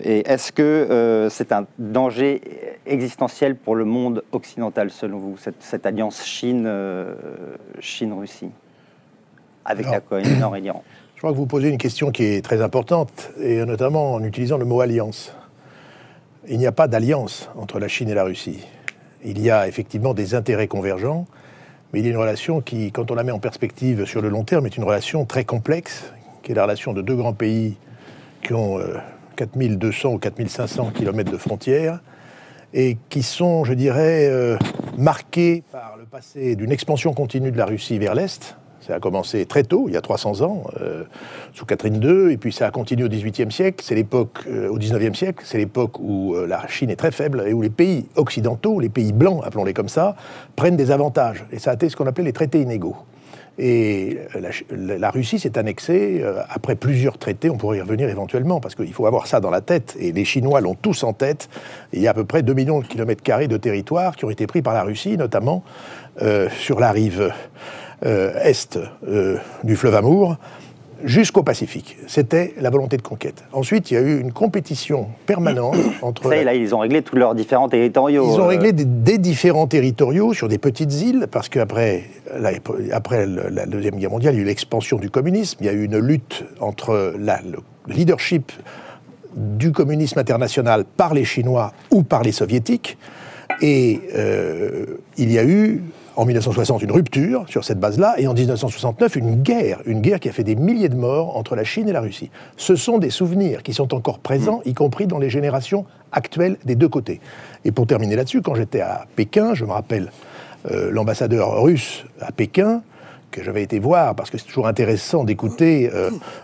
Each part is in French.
Et est-ce que c'est un danger existentiel pour le monde occidental, selon vous, cette alliance Chine-Russie, avec la Corée du Nord et l'Iran? Je crois que vous posez une question qui est très importante, et notamment en utilisant le mot alliance. Il n'y a pas d'alliance entre la Chine et la Russie. Il y a effectivement des intérêts convergents, mais il y a une relation qui, quand on la met en perspective sur le long terme, est une relation très complexe, qui est la relation de deux grands pays qui ont 4200 ou 4500 kilomètres de frontières, et qui sont, je dirais, marqués par le passé d'une expansion continue de la Russie vers l'Est. Ça a commencé très tôt, il y a 300 ans, sous Catherine II, et puis ça a continué au XVIIIe siècle, c'est l'époque, au XIXe siècle, c'est l'époque où la Chine est très faible, et où les pays occidentaux, les pays blancs, appelons-les comme ça, prennent des avantages. Et ça a été ce qu'on appelait les traités inégaux. Et la Russie s'est annexée après plusieurs traités, on pourrait y revenir éventuellement, parce qu'il faut avoir ça dans la tête, et les Chinois l'ont tous en tête. Il y a à peu près 2 millions de kilomètres carrés de territoire qui ont été pris par la Russie, notamment sur la rive est du fleuve Amour, jusqu'au Pacifique. C'était la volonté de conquête. Ensuite, il y a eu une compétition permanente entre... Ça y est, là, ils ont réglé tous leurs différents territoriaux. Ils ont réglé des différents territoriaux sur des petites îles, parce qu'après la Deuxième Guerre mondiale, il y a eu l'expansion du communisme, il y a eu une lutte entre le leadership du communisme international par les Chinois ou par les Soviétiques, et il y a eu... en 1960, une rupture sur cette base-là, et en 1969, une guerre qui a fait des milliers de morts entre la Chine et la Russie. Ce sont des souvenirs qui sont encore présents, y compris dans les générations actuelles des deux côtés. Et pour terminer là-dessus, quand j'étais à Pékin, je me rappelle l'ambassadeur russe à Pékin, que j'avais été voir, parce que c'est toujours intéressant d'écouter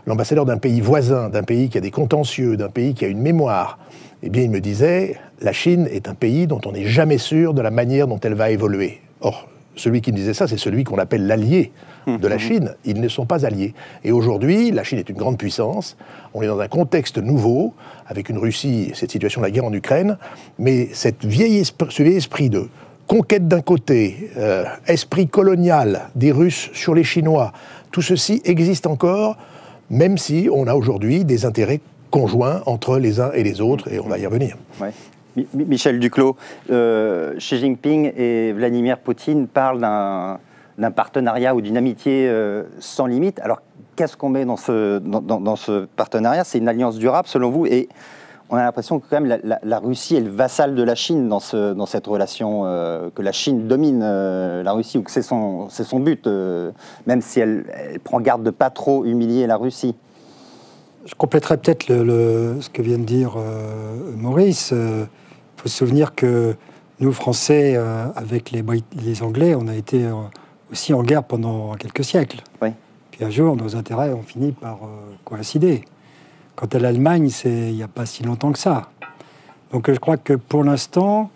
l'ambassadeur d'un pays voisin, d'un pays qui a des contentieux, d'un pays qui a une mémoire. Eh bien, il me disait, la Chine est un pays dont on n'est jamais sûr de la manière dont elle va évoluer. Or, celui qui me disait ça, c'est celui qu'on appelle l'allié de la Chine. Ils ne sont pas alliés. Et aujourd'hui, la Chine est une grande puissance. On est dans un contexte nouveau, avec une Russie, cette situation de la guerre en Ukraine. Mais ce vieil esprit de conquête d'un côté, esprit colonial des Russes sur les Chinois, tout ceci existe encore, même si on a aujourd'hui des intérêts conjoints entre les uns et les autres, et on va y revenir. Ouais. Michel Duclos, Xi Jinping et Vladimir Poutine parlent d'un partenariat ou d'une amitié sans limite. Alors, qu'est-ce qu'on met dans ce partenariat? C'est une alliance durable, selon vous? Et on a l'impression que quand même la Russie est le vassal de la Chine dans cette relation, que la Chine domine la Russie, ou que c'est son but, même si elle prend garde de ne pas trop humilier la Russie. Je compléterai peut-être ce que vient de dire Maurice. Il faut se souvenir que nous, Français, avec les Anglais, on a été aussi en guerre pendant quelques siècles. Oui. Puis un jour, nos intérêts ont fini par coïncider. Quant à l'Allemagne, il n'y a pas si longtemps que ça. Donc je crois que pour l'instant,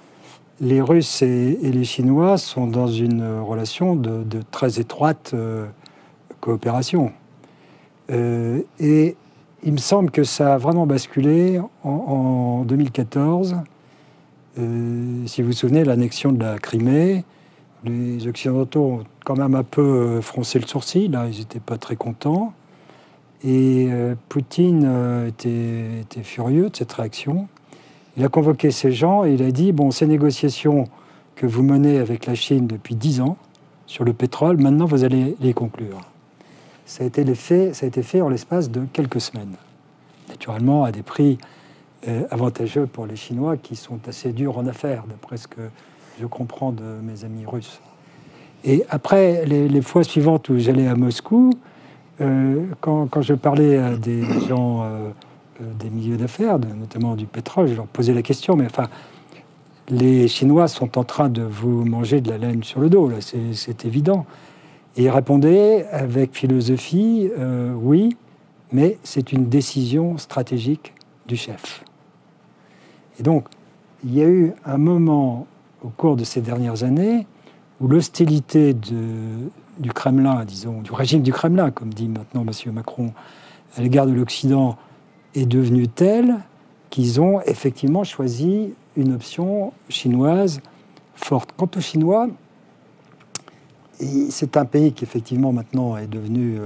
les Russes et les Chinois sont dans une relation de très étroite coopération. Et il me semble que ça a vraiment basculé en 2014. Si vous vous souvenez, l'annexion de la Crimée, les Occidentaux ont quand même un peu froncé le sourcil, là, ils n'étaient pas très contents. Et Poutine était furieux de cette réaction. Il a convoqué ces gens et il a dit, bon, ces négociations que vous menez avec la Chine depuis 10 ans sur le pétrole, maintenant vous allez les conclure. Ça a été fait en l'espace de quelques semaines. Naturellement, à des prix avantageux pour les Chinois qui sont assez durs en affaires, d'après ce que je comprends de mes amis russes. Et après, les fois suivantes où j'allais à Moscou, quand je parlais à des gens des milieux d'affaires, notamment du pétrole, je leur posais la question, mais enfin, les Chinois sont en train de vous manger de la laine sur le dos, là, c'est évident. Et ils répondaient avec philosophie, oui, mais c'est une décision stratégique du chef. Et donc, il y a eu un moment au cours de ces dernières années où l'hostilité du Kremlin, disons, du régime du Kremlin, comme dit maintenant M. Macron, à l'égard de l'Occident, est devenue telle qu'ils ont effectivement choisi une option chinoise forte. Quant aux Chinois, c'est un pays qui effectivement maintenant est devenu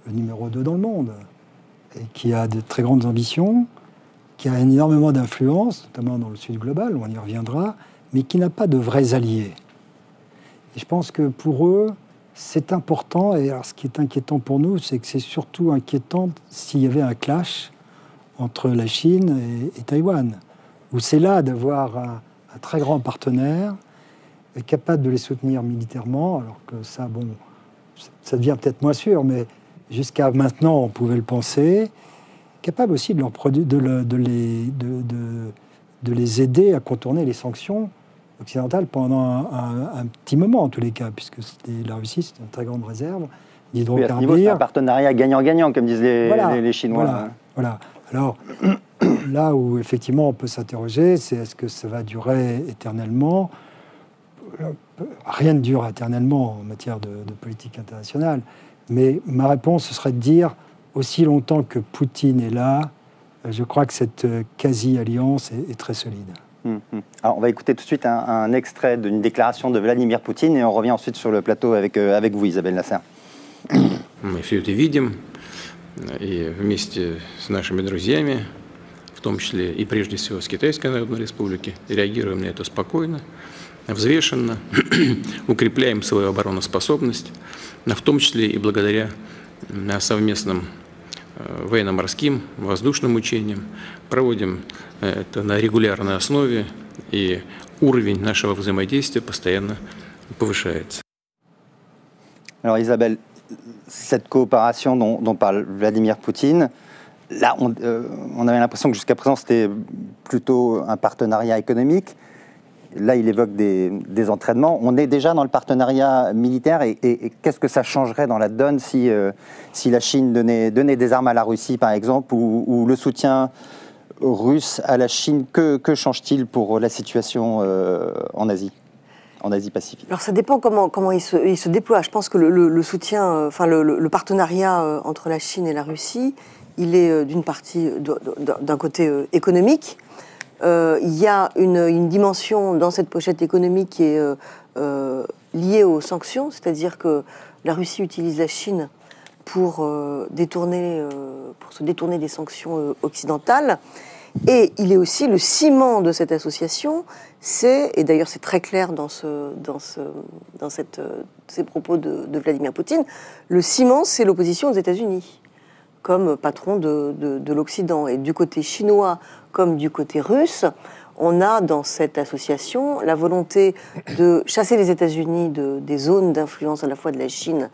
le numéro 2 dans le monde et qui a de très grandes ambitions. qui a énormément d'influence, notamment dans le sud global, on y reviendra, mais qui n'a pas de vrais alliés. Et je pense que pour eux, c'est important, et alors ce qui est inquiétant pour nous, c'est que c'est surtout inquiétant s'il y avait un clash entre la Chine et Taïwan, où c'est là d'avoir un très grand partenaire capable de les soutenir militairement, alors que ça, bon, ça devient peut-être moins sûr, mais jusqu'à maintenant, on pouvait le penser, capable aussi de, de les aider à contourner les sanctions occidentales pendant un petit moment, en tous les cas, puisque la Russie, c'est une très grande réserve d'hydrocarbures. Oui, c'est un partenariat gagnant-gagnant, comme disent les Chinois. Voilà. Alors, là où, effectivement, on peut s'interroger, c'est est-ce que ça va durer éternellement ? Rien ne dure éternellement en matière de politique internationale. Mais ma réponse, ce serait de dire, aussi longtemps que Poutine est là, je crois que cette quasi-alliance est très solide. Alors, on va écouter tout de suite un extrait d'une déclaration de Vladimir Poutine et on revient ensuite sur le plateau avec vous, Isabelle Nasser. Мы все это видим, и вместе с нашими друзьями, в том числе и прежде всего с Китайской Народной Республики, реагируем на это спокойно, взвешенно, укрепляем свою обороноспособность, в том числе и благодаря совместным военно-морским, воздушным учениям, проводим это на регулярной основе, и уровень нашего взаимодействия постоянно повышается. Alors Isabelle, cette coopération dont parle Vladimir Poutine, là on avait l'impression que jusqu'à présent c'était plutôt un partenariat économique. Là il évoque des entraînements. On est déjà dans le partenariat militaire et qu'est-ce que ça changerait dans la donne si la Chine donnait des armes à la Russie par exemple ou le soutien russe à la Chine, que change-t-il pour la situation en Asie Pacifique? Alors ça dépend comment il se déploie. Je pense que le soutien, enfin le partenariat entre la Chine et la Russie, il est d'un côté économique. Il y a une dimension dans cette pochette économique qui est liée aux sanctions, c'est-à-dire que la Russie utilise la Chine pour se détourner des sanctions occidentales. Et il est aussi le ciment de cette association, et d'ailleurs c'est très clair dans ces propos de Vladimir Poutine, le ciment c'est l'opposition aux États-Unis, comme patron de l'Occident. Et du côté chinois comme du côté russe, on a dans cette association la volonté de chasser les États-Unis des zones d'influence à la fois de la Chine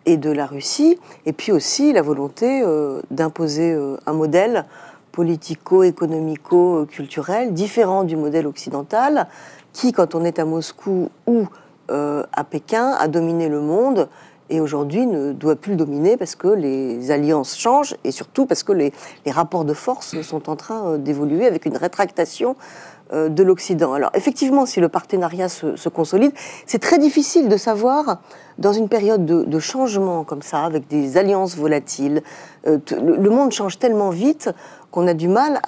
et de la Russie, et puis aussi la volonté d'imposer un modèle politico-économico-culturel différent du modèle occidental qui, quand on est à Moscou ou à Pékin, a dominé le monde et aujourd'hui ne doit plus le dominer parce que les alliances changent et surtout parce que les rapports de force sont en train d'évoluer avec une rétractation de l'Occident. Alors effectivement, si le partenariat se consolide, c'est très difficile de savoir, dans une période de changement comme ça, avec des alliances volatiles, le monde change tellement vite qu'on a du mal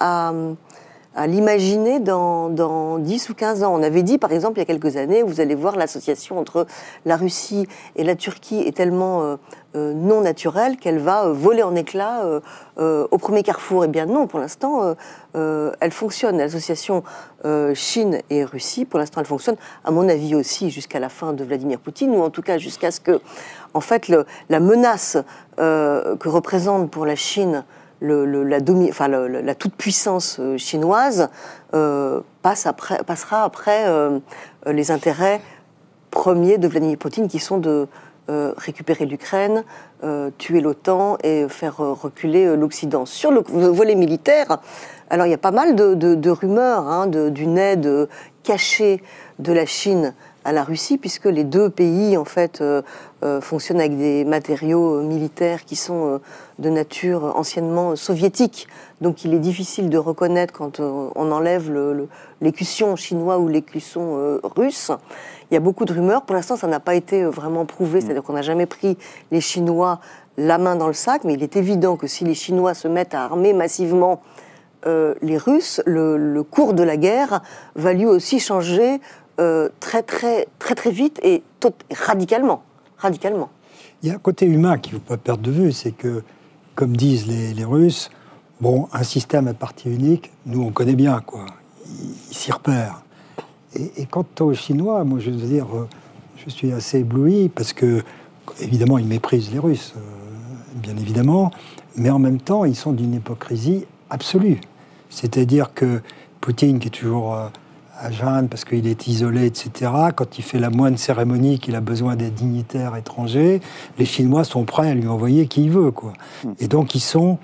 à l'imaginer dans 10 ou 15 ans. On avait dit, par exemple, il y a quelques années, vous allez voir, l'association entre la Russie et la Turquie est tellement non naturelle qu'elle va voler en éclats au premier carrefour. Eh bien non, pour l'instant, elle fonctionne. L'association Chine et Russie, pour l'instant, elle fonctionne, à mon avis aussi, jusqu'à la fin de Vladimir Poutine, ou en tout cas jusqu'à ce que, en fait, la menace que représente pour la Chine la toute-puissance chinoise passera après les intérêts premiers de Vladimir Poutine, qui sont de récupérer l'Ukraine, tuer l'OTAN et faire reculer l'Occident. Sur le volet militaire, alors il y a pas mal de rumeurs d'une aide cachée de la Chine à la Russie, puisque les deux pays en fait fonctionnent avec des matériaux militaires qui sont de nature anciennement soviétique. Donc il est difficile de reconnaître quand on enlève l'écusson chinois ou l'écusson russe. Il y a beaucoup de rumeurs. Pour l'instant, ça n'a pas été vraiment prouvé. C'est-à-dire qu'on n'a jamais pris les Chinois la main dans le sac. Mais il est évident que si les Chinois se mettent à armer massivement les Russes, le cours de la guerre va lui aussi changer très vite et radicalement. Il y a un côté humain qu'il ne faut pas perdre de vue, c'est que, comme disent les Russes, Bon, un système à parti unique, nous, on connaît bien, quoi. Il s'y repère. Et quant aux Chinois, moi, je veux dire, je suis assez ébloui parce que, évidemment, ils méprisent les Russes, bien évidemment, mais en même temps, ils sont d'une hypocrisie absolue. C'est-à-dire que Poutine, qui est toujours à Jeanne parce qu'il est isolé, etc., quand il fait la moindre cérémonie, qu'il a besoin des dignitaires étrangers, les Chinois sont prêts à lui envoyer qui il veut, quoi. Et donc, ils sont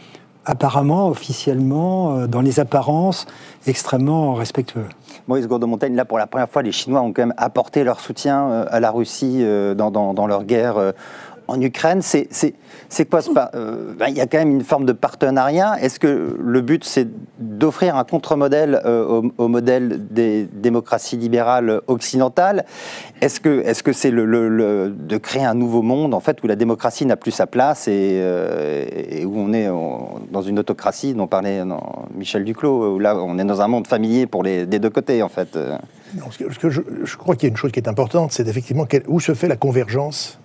apparemment, officiellement, dans les apparences, extrêmement respectueux. Maurice Gourdeau-Montaigne, là, pour la première fois, les Chinois ont quand même apporté leur soutien à la Russie dans leur guerre en Ukraine. C'est quoi ce il y a quand même une forme de partenariat. Est-ce que le but, c'est d'offrir un contre-modèle au modèle des démocraties libérales occidentales? Est-ce que c'est de créer un nouveau monde, en fait, où la démocratie n'a plus sa place et où on est dans une autocratie dont parlait Michel Duclos, où là, on est dans un monde familier des deux côtés, en fait? Non, je crois qu'il y a une chose qui est importante, c'est effectivement où se fait la convergence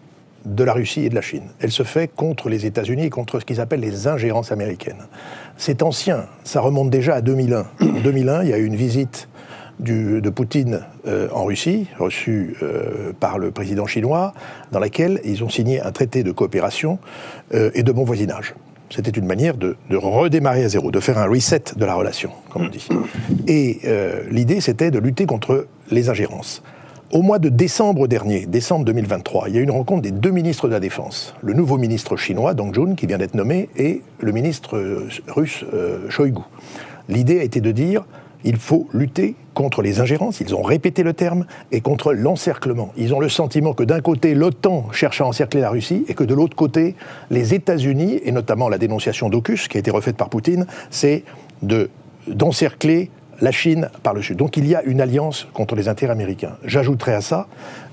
de la Russie et de la Chine. Elle se fait contre les États-Unis et contre ce qu'ils appellent les ingérences américaines. C'est ancien, ça remonte déjà à 2001. En 2001, il y a eu une visite de Poutine en Russie, reçue par le président chinois, dans laquelle ils ont signé un traité de coopération et de bon voisinage. C'était une manière de redémarrer à zéro, de faire un reset de la relation, comme on dit. Et l'idée, c'était de lutter contre les ingérences. Au mois de décembre dernier, décembre 2023, il y a eu une rencontre des deux ministres de la Défense. Le nouveau ministre chinois, Dong Jun, qui vient d'être nommé, et le ministre russe, Shoigu. L'idée a été de dire, il faut lutter contre les ingérences, ils ont répété le terme, et contre l'encerclement. Ils ont le sentiment que d'un côté, l'OTAN cherche à encercler la Russie, et que de l'autre côté, les États-Unis, et notamment la dénonciation d'AUKUS, qui a été refaite par Poutine, c'est d'encercler la Chine par le Sud. Donc il y a une alliance contre les intérêts américains. J'ajouterai à ça,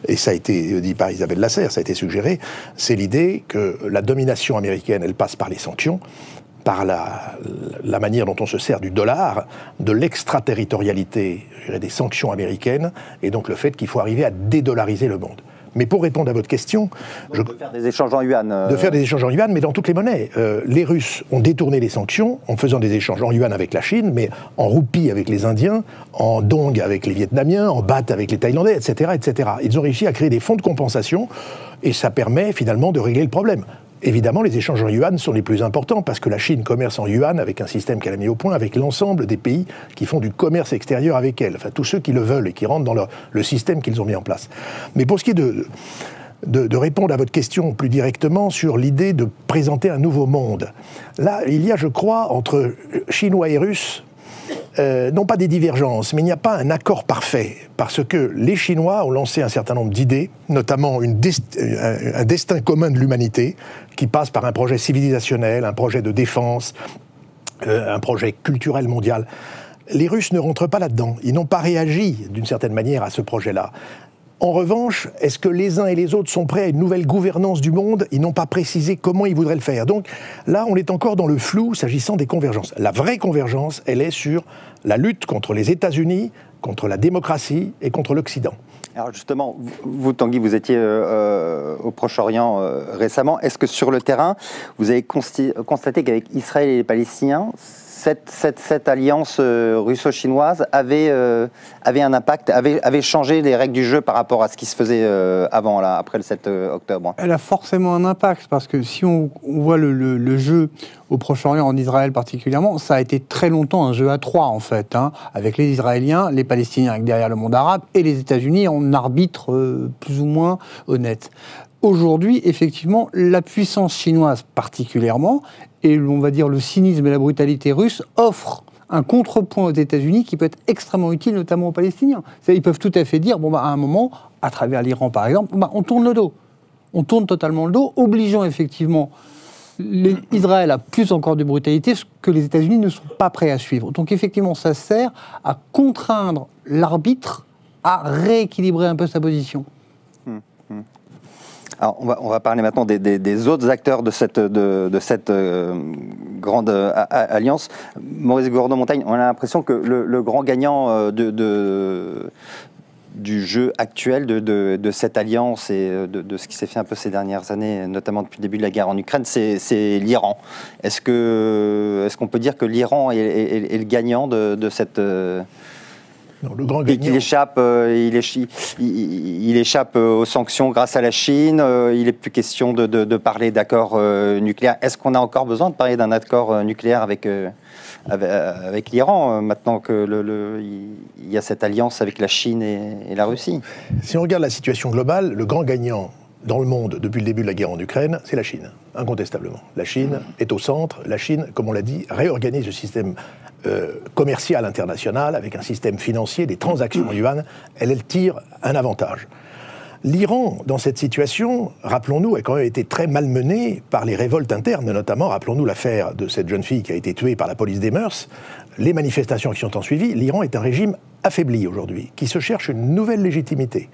et ça a été dit par Isabelle Lasserre, ça a été suggéré, c'est l'idée que la domination américaine, elle passe par les sanctions, par la manière dont on se sert du dollar, de l'extraterritorialité des sanctions américaines, et donc le fait qu'il faut arriver à dédollariser le monde. Mais pour répondre à votre question... De faire des échanges en yuan. De faire des échanges en yuan, mais dans toutes les monnaies. Les Russes ont détourné les sanctions en faisant des échanges en yuan avec la Chine, mais en roupies avec les Indiens, en dong avec les Vietnamiens, en baht avec les Thaïlandais, etc., etc. Ils ont réussi à créer des fonds de compensation, et ça permet finalement de régler le problème. Évidemment, les échanges en yuan sont les plus importants parce que la Chine commerce en yuan avec un système qu'elle a mis au point avec l'ensemble des pays qui font du commerce extérieur avec elle. Enfin, tous ceux qui le veulent et qui rentrent dans le système qu'ils ont mis en place. Mais pour ce qui est de répondre à votre question plus directement sur l'idée de présenter un nouveau monde, là, il y a, je crois, entre Chinois et Russes, non pas des divergences, mais il n'y a pas un accord parfait, parce que les Chinois ont lancé un certain nombre d'idées, notamment un destin commun de l'humanité, qui passe par un projet civilisationnel, un projet de défense, un projet culturel mondial. Les Russes ne rentrent pas là-dedans, ils n'ont pas réagi d'une certaine manière à ce projet-là. En revanche, est-ce que les uns et les autres sont prêts à une nouvelle gouvernance du monde? Ils n'ont pas précisé comment ils voudraient le faire. Donc là, on est encore dans le flou s'agissant des convergences. La vraie convergence, elle est sur la lutte contre les États-Unis, contre la démocratie et contre l'Occident. Alors justement, vous Tanguy, vous étiez au Proche-Orient récemment. Est-ce que sur le terrain, vous avez constaté qu'avec Israël et les Palestiniens, cette alliance russo-chinoise avait un impact, avait changé les règles du jeu par rapport à ce qui se faisait avant, là, après le 7 octobre? Elle a forcément un impact, parce que si on voit le jeu au Proche-Orient, en Israël particulièrement, ça a été très longtemps un jeu à trois, en fait, avec les Israéliens, les Palestiniens derrière le monde arabe, et les États-Unis en arbitre plus ou moins honnête. Aujourd'hui, effectivement, la puissance chinoise particulièrement, et on va dire le cynisme et la brutalité russe, offrent un contrepoint aux États-Unis qui peut être extrêmement utile, notamment aux Palestiniens. Ils peuvent tout à fait dire, à un moment, à travers l'Iran par exemple, on tourne le dos. On tourne totalement le dos, obligeant effectivement Israël à plus encore de brutalité, ce que les États-Unis ne sont pas prêts à suivre. Donc effectivement, ça sert à contraindre l'arbitre à rééquilibrer un peu sa position. Alors, on va parler maintenant des autres acteurs de cette grande alliance. Maurice Gourdeau-Montaigne, on a l'impression que le grand gagnant de du jeu actuel de cette alliance et de ce qui s'est fait un peu ces dernières années, notamment depuis le début de la guerre en Ukraine, c'est l'Iran. Est-ce qu'on peut dire que l'Iran est le gagnant de cette... Non, le grand gagnant. Il échappe aux sanctions grâce à la Chine. Il n'est plus question de parler d'accord nucléaire. Est-ce qu'on a encore besoin de parler d'un accord nucléaire avec l'Iran, maintenant qu'il y a cette alliance avec la Chine et la Russie? Si on regarde la situation globale, le grand gagnant dans le monde depuis le début de la guerre en Ukraine, c'est la Chine, incontestablement. La Chine est au centre. La Chine, comme on l'a dit, réorganise le système commercial international avec un système financier, des transactions en yuan. Elle tire un avantage. L'Iran, dans cette situation, rappelons-nous, a quand même été très malmené par les révoltes internes, notamment, rappelons-nous l'affaire de cette jeune fille qui a été tuée par la police des mœurs, les manifestations qui ont en suivi. L'Iran est un régime affaibli aujourd'hui, qui se cherche une nouvelle légitimité,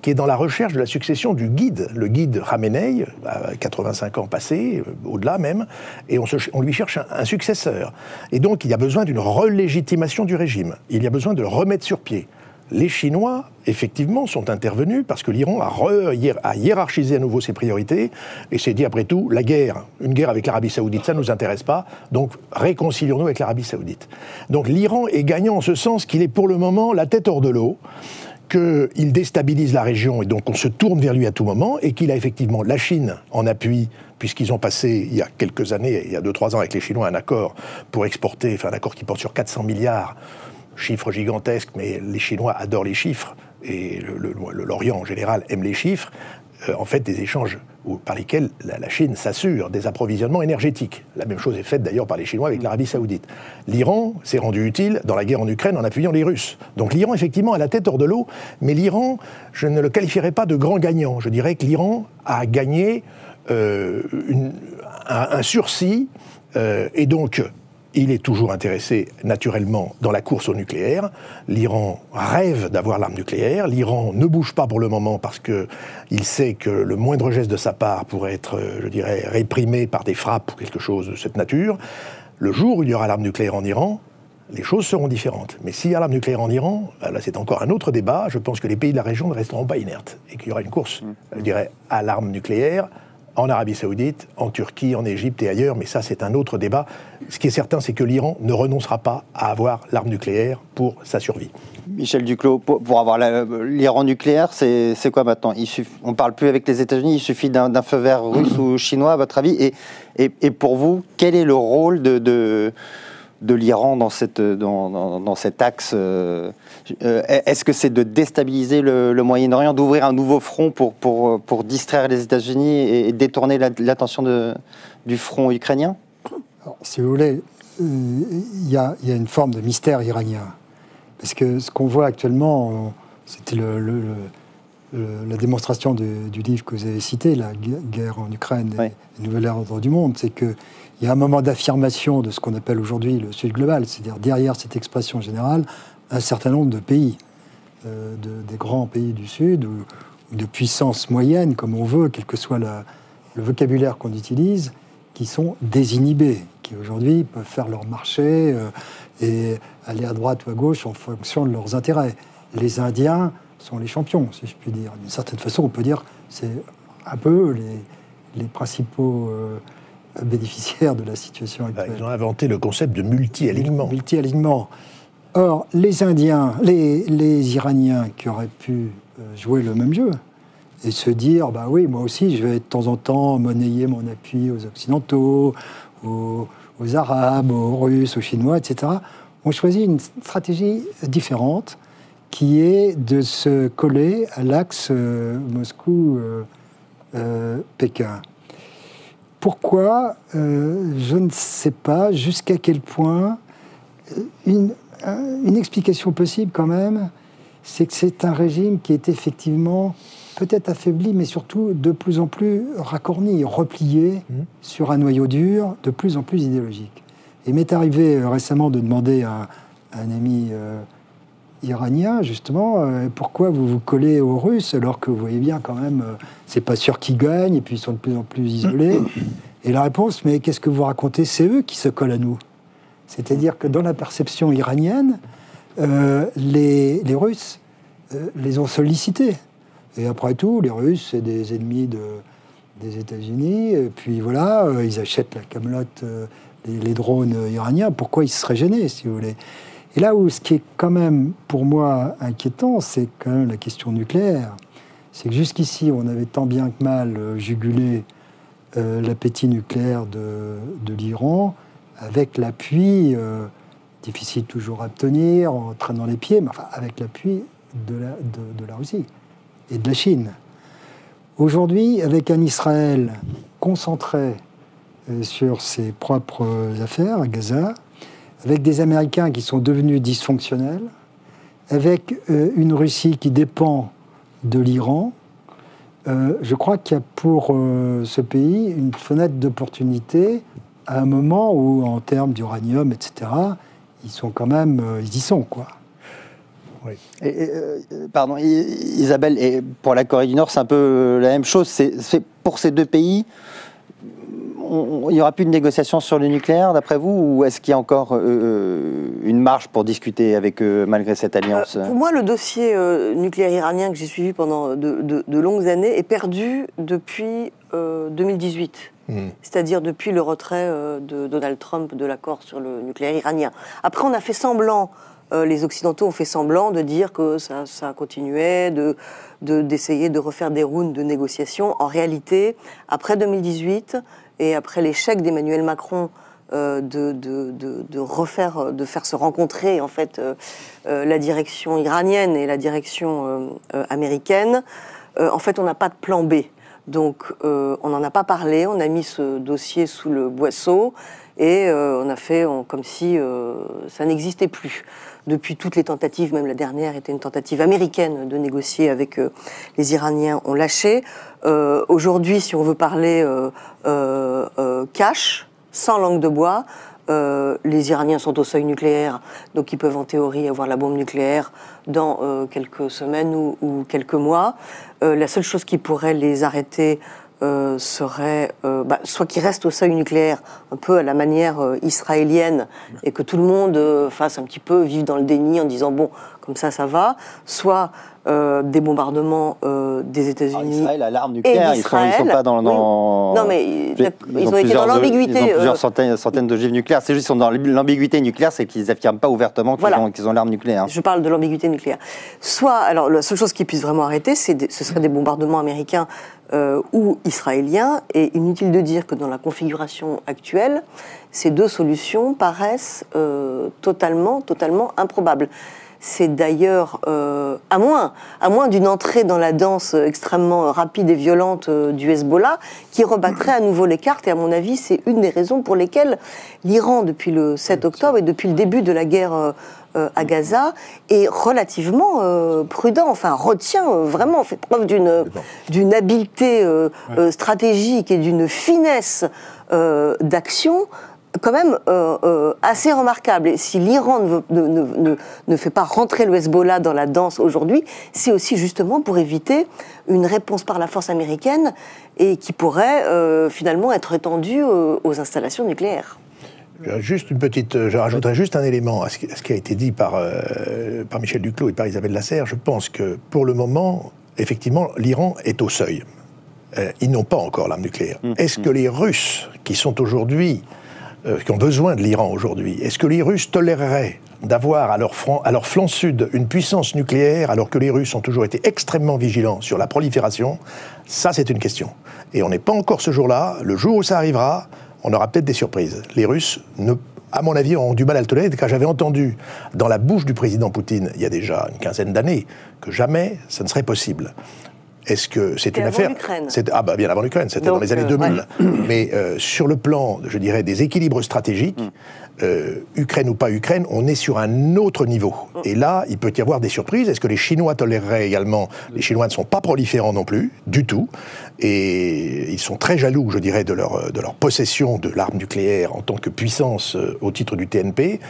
qui est dans la recherche de la succession du guide, le guide Khamenei, à 85 ans passés, au-delà même, et on lui cherche un successeur. Et donc, il y a besoin d'une relégitimation du régime. Il y a besoin de le remettre sur pied. Les Chinois, effectivement, sont intervenus parce que l'Iran a hiérarchisé à nouveau ses priorités et s'est dit, après tout, une guerre avec l'Arabie Saoudite, ça ne nous intéresse pas, donc réconcilions-nous avec l'Arabie Saoudite. Donc l'Iran est gagnant en ce sens qu'il est pour le moment la tête hors de l'eau, qu'il déstabilise la région et donc on se tourne vers lui à tout moment, et qu'il a effectivement la Chine en appui, puisqu'ils ont passé il y a quelques années, il y a 2-3 ans avec les Chinois, un accord pour exporter, un accord qui porte sur 400 milliards, chiffre gigantesque, mais les Chinois adorent les chiffres, et l'Orient en général aime les chiffres, en fait des échanges par lesquels la Chine s'assure des approvisionnements énergétiques. La même chose est faite d'ailleurs par les Chinois avec l'Arabie Saoudite. L'Iran s'est rendu utile dans la guerre en Ukraine en appuyant les Russes. Donc l'Iran, effectivement, a la tête hors de l'eau, mais l'Iran, je ne le qualifierais pas de grand gagnant. Je dirais que l'Iran a gagné un sursis, et donc il est toujours intéressé, naturellement, dans la course au nucléaire. L'Iran rêve d'avoir l'arme nucléaire. L'Iran ne bouge pas pour le moment parce qu'il sait que le moindre geste de sa part pourrait être, je dirais, réprimé par des frappes ou quelque chose de cette nature. Le jour où il y aura l'arme nucléaire en Iran, les choses seront différentes. Mais s'il y a l'arme nucléaire en Iran, là c'est encore un autre débat. Je pense que les pays de la région ne resteront pas inertes et qu'il y aura une course, je dirais, à l'arme nucléaire en Arabie Saoudite, en Turquie, en Égypte et ailleurs, mais ça c'est un autre débat. Ce qui est certain, c'est que l'Iran ne renoncera pas à avoir l'arme nucléaire pour sa survie. Michel Duclos, pour avoir l'Iran nucléaire, c'est quoi maintenant? On ne parle plus avec les États-Unis, il suffit d'un feu vert russe ou chinois, à votre avis, et pour vous, quel est le rôle de l'Iran dans cet axe? Est-ce que c'est de déstabiliser le Moyen-Orient, d'ouvrir un nouveau front pour distraire les États-Unis et détourner l'attention du front ukrainien? Alors, si vous voulez, il y a une forme de mystère iranien. Parce que ce qu'on voit actuellement, c'était la démonstration du livre que vous avez cité, La guerre en Ukraine et le nouvel ordre du monde, c'est qu'il y a un moment d'affirmation de ce qu'on appelle aujourd'hui le Sud global, c'est-à-dire derrière cette expression générale, un certain nombre de pays, des grands pays du Sud, ou de puissances moyennes, comme on veut, quel que soit le vocabulaire qu'on utilise, qui sont désinhibés, qui aujourd'hui peuvent faire leur marché et aller à droite ou à gauche en fonction de leurs intérêts. Les Indiens sont les champions, si je puis dire. D'une certaine façon, on peut dire que c'est un peu les principaux bénéficiaires de la situation actuelle. Ils ont inventé le concept de multi-alignement. Multi-alignement. Or, les Indiens, les Iraniens qui auraient pu jouer le même jeu et se dire, bah oui, moi aussi, je vais de temps en temps monnayer mon appui aux Occidentaux, aux Arabes, aux Russes, aux Chinois, etc., ont choisi une stratégie différente qui est de se coller à l'axe Moscou-Pékin. Pourquoi? Je ne sais pas jusqu'à quel point. Une explication possible quand même, c'est que c'est un régime qui est effectivement peut-être affaibli, mais surtout de plus en plus racorni, replié sur un noyau dur de plus en plus idéologique. Il m'est arrivé récemment de demander à un ami iranien, justement, pourquoi vous vous collez aux Russes alors que vous voyez bien quand même, c'est pas sûr qu'ils gagnent et puis ils sont de plus en plus isolés. Et la réponse, mais qu'est-ce que vous racontez? C'est eux qui se collent à nous. C'est-à-dire que dans la perception iranienne, les Russes les ont sollicités. Et après tout, les Russes, c'est des ennemis des États-Unis. Et puis voilà, ils achètent la camelote, les drones iraniens. Pourquoi ils se seraient gênés, si vous voulez? Et là où ce qui est quand même, pour moi, inquiétant, c'est quand même la question nucléaire. C'est que jusqu'ici, on avait tant bien que mal jugulé l'appétit nucléaire de l'Iran, avec l'appui, difficile toujours à obtenir, en traînant les pieds, mais enfin, avec l'appui de la Russie et de la Chine. Aujourd'hui, avec un Israël concentré sur ses propres affaires à Gaza, avec des Américains qui sont devenus dysfonctionnels, avec une Russie qui dépend de l'Iran, je crois qu'il y a pour ce pays une fenêtre d'opportunité à un moment où, en termes d'uranium, etc., ils sont quand même, ils y sont, quoi. Oui. Pardon, Isabelle, et pour la Corée du Nord, c'est un peu la même chose. C'est pour ces deux pays, il n'y aura plus de négociations sur le nucléaire, d'après vous, ou est-ce qu'il y a encore une marge pour discuter avec eux, malgré cette alliance? Pour moi, le dossier nucléaire iranien que j'ai suivi pendant de longues années est perdu depuis 2018. C'est-à-dire depuis le retrait de Donald Trump de l'accord sur le nucléaire iranien. Après, on a fait semblant, les Occidentaux ont fait semblant de dire que ça continuait, d'essayer de refaire des rounds de négociations. En réalité, après 2018 et après l'échec d'Emmanuel Macron de faire se rencontrer en fait la direction iranienne et la direction américaine, en fait, on n'a pas de plan B. Donc, on n'en a pas parlé, on a mis ce dossier sous le boisseau et on a fait comme si ça n'existait plus. Depuis toutes les tentatives, même la dernière était une tentative américaine de négocier avec les Iraniens, ont lâché. Aujourd'hui, si on veut parler cash, sans langue de bois, les Iraniens sont au seuil nucléaire, donc ils peuvent en théorie avoir la bombe nucléaire dans quelques semaines ou quelques mois. La seule chose qui pourrait les arrêter serait soit qu'ils restent au seuil nucléaire, un peu à la manière israélienne, et que tout le monde fasse un petit peu, vive dans le déni en disant bon, comme ça va, soit des bombardements des États-Unis. Israël a l'arme nucléaire, ils ne sont pas dans. Oui. Non, mais ils ont été dans l'ambiguïté. Ils ont plusieurs centaines d'ogives nucléaires. C'est juste qu'ils sont dans l'ambiguïté nucléaire, c'est qu'ils n'affirment pas ouvertement qu'ils ont l'arme nucléaire. Je parle de l'ambiguïté nucléaire. Soit, alors la seule chose qui puisse vraiment arrêter, ce serait des bombardements américains ou israéliens. Et inutile de dire que dans la configuration actuelle, ces deux solutions paraissent totalement improbables. C'est d'ailleurs, à moins d'une entrée dans la danse extrêmement rapide et violente du Hezbollah, qui rebattrait à nouveau les cartes. Et à mon avis, c'est une des raisons pour lesquelles l'Iran, depuis le 7 octobre et depuis le début de la guerre à Gaza, est relativement prudent, enfin retient vraiment, fait preuve d'une habileté stratégique et d'une finesse d'action quand même assez remarquable. Et si l'Iran ne fait pas rentrer le Hezbollah dans la danse aujourd'hui, c'est aussi justement pour éviter une réponse par la force américaine et qui pourrait finalement être étendue aux installations nucléaires. Je rajouterais juste un élément à ce qui a été dit par Michel Duclos et par Isabelle Lasserre. Je pense que pour le moment, effectivement, l'Iran est au seuil. Ils n'ont pas encore l'arme nucléaire. Est-ce que les Russes, qui sont aujourd'hui qui ont besoin de l'Iran aujourd'hui, est-ce que les Russes toléreraient d'avoir à leur flanc sud une puissance nucléaire alors que les Russes ont toujours été extrêmement vigilants sur la prolifération? Ça, c'est une question. Et on n'est pas encore ce jour-là. Le jour où ça arrivera, on aura peut-être des surprises. Les Russes, à mon avis, ont du mal à le tolérer, car j'avais entendu dans la bouche du président Poutine, il y a déjà une quinzaine d'années, que jamais ça ne serait possible. Est-ce que c'est une affaire... bien avant l'Ukraine, c'était dans les années 2000. Ouais. Mais sur le plan, je dirais, des équilibres stratégiques, Ukraine ou pas Ukraine, on est sur un autre niveau. Et là, il peut y avoir des surprises. Est-ce que les Chinois toléreraient également? Les Chinois ne sont pas proliférants non plus, du tout. Et ils sont très jaloux, je dirais, de leur possession de l'arme nucléaire en tant que puissance au titre du TNP.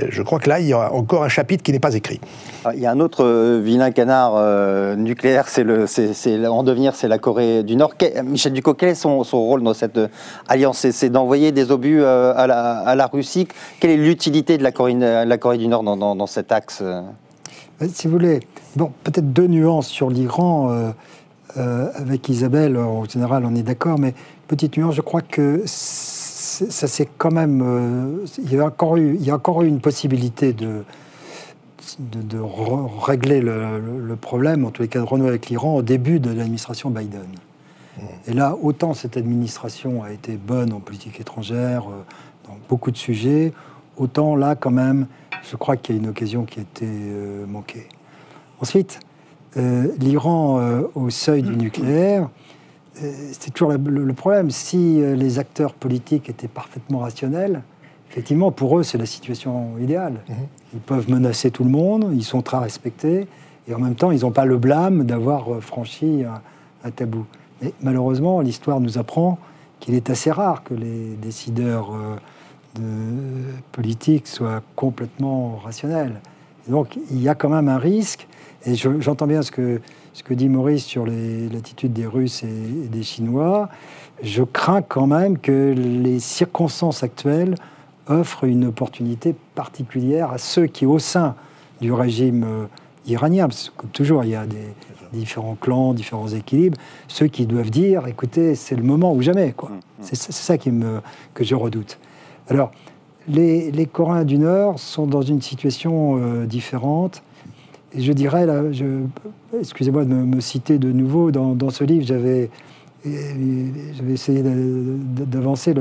Je crois que là, il y a encore un chapitre qui n'est pas écrit. Il y a un autre vilain canard nucléaire, en devenir, c'est la Corée du Nord. Michel Duclos, quel est son rôle dans cette alliance? C'est d'envoyer des obus à la Russie. Quelle est l'utilité de la Corée du Nord dans cet axe? Si vous voulez, bon, peut-être 2 nuances sur l'Iran. Avec Isabelle, en général, on est d'accord, mais petite nuance, je crois que ça c'est quand même... il y a encore eu une possibilité de régler le problème, en tous les cas de renouer avec l'Iran, au début de l'administration Biden. Et là, autant cette administration a été bonne en politique étrangère, dans beaucoup de sujets, autant là, quand même, je crois qu'il y a une occasion qui a été manquée. Ensuite, l'Iran au seuil du nucléaire, c'est toujours le problème. Si les acteurs politiques étaient parfaitement rationnels, effectivement, pour eux, c'est la situation idéale. Ils peuvent menacer tout le monde, ils sont très respectés, et en même temps, ils n'ont pas le blâme d'avoir franchi un tabou. Mais malheureusement, l'histoire nous apprend qu'il est assez rare que les décideurs politiques soient complètement rationnels. Et donc, il y a quand même un risque, et j'entends bien ce que dit Maurice sur l'attitude des Russes et des Chinois. Je crains quand même que les circonstances actuelles offrent une opportunité particulière à ceux qui, au sein du régime iranien, parce que comme toujours, il y a des différents clans, différents équilibres, ceux qui doivent dire, écoutez, c'est le moment ou jamais, quoi. C'est ça que je redoute. Alors, les Coréens du Nord sont dans une situation différente. Et je dirais, là, excusez-moi de me citer de nouveau, dans ce livre, j'avais essayé d'avancer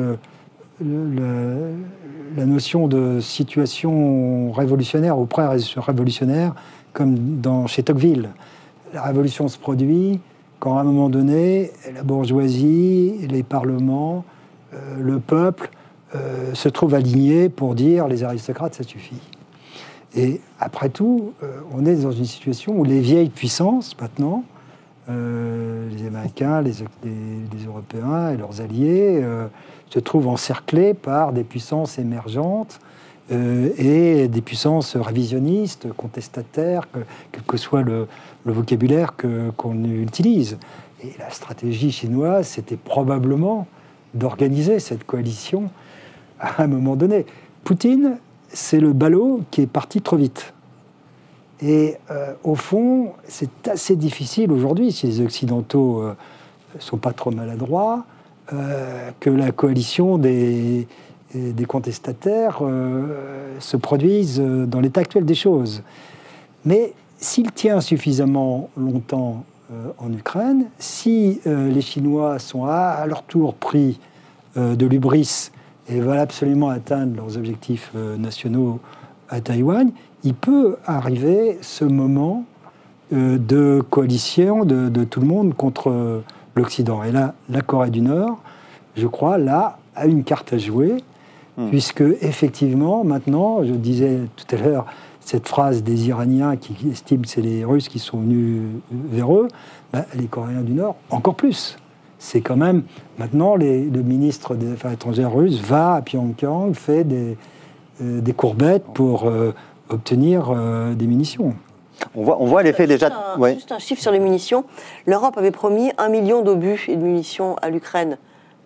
la notion de situation révolutionnaire ou pré-révolutionnaire, comme chez Tocqueville. La révolution se produit quand, à un moment donné, la bourgeoisie, les parlements, le peuple se trouvent alignés pour dire les aristocrates, ça suffit. Et après tout, on est dans une situation où les vieilles puissances, maintenant, les Américains, les Européens et leurs alliés, se trouvent encerclés par des puissances émergentes et des puissances révisionnistes, contestataires, quel que soit le vocabulaire qu'on utilise. Et la stratégie chinoise, c'était probablement d'organiser cette coalition à un moment donné. Poutine, c'est le ballot qui est parti trop vite. Et au fond, c'est assez difficile aujourd'hui, si les Occidentaux ne sont pas trop maladroits, que la coalition des contestataires se produise dans l'état actuel des choses. Mais s'il tient suffisamment longtemps en Ukraine, si les Chinois sont à leur tour pris de l'hubris et veulent absolument atteindre leurs objectifs nationaux à Taïwan, il peut arriver ce moment de coalition de tout le monde contre l'Occident. Et là, la Corée du Nord, je crois, là, a une carte à jouer, puisque, effectivement, maintenant, je disais tout à l'heure, cette phrase des Iraniens qui estiment que c'est les Russes qui sont venus vers eux, les Coréens du Nord, encore plus. C'est quand même, maintenant, le ministre des Affaires étrangères russe va à Pyongyang, fait des courbettes pour obtenir des munitions. On voit l'effet déjà... Juste un chiffre sur les munitions. L'Europe avait promis 1 million d'obus et de munitions à l'Ukraine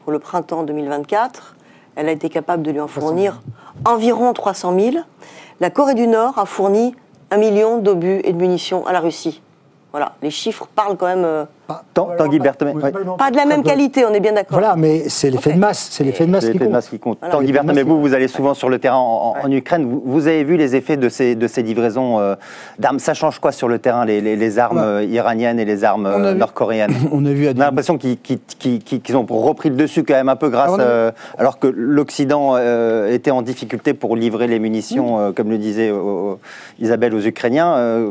pour le printemps 2024. Elle a été capable de lui en fournir environ 300 000. La Corée du Nord a fourni 1 million d'obus et de munitions à la Russie. Voilà, les chiffres parlent quand même... Tanguy Berthemet. Pas de la même qualité, on est bien d'accord. Voilà, mais c'est l'effet de masse. C'est l'effet de masse qui compte. Voilà. Tanguy Berthemet, vous allez souvent sur le terrain en Ukraine. Vous avez vu les effets de ces livraisons d'armes. Ça change quoi sur le terrain, les armes iraniennes et les armes nord-coréennes? On a l'impression qu'ils ont repris le dessus quand même un peu grâce... alors que l'Occident était en difficulté pour livrer les munitions, comme le disait Isabelle, aux Ukrainiens,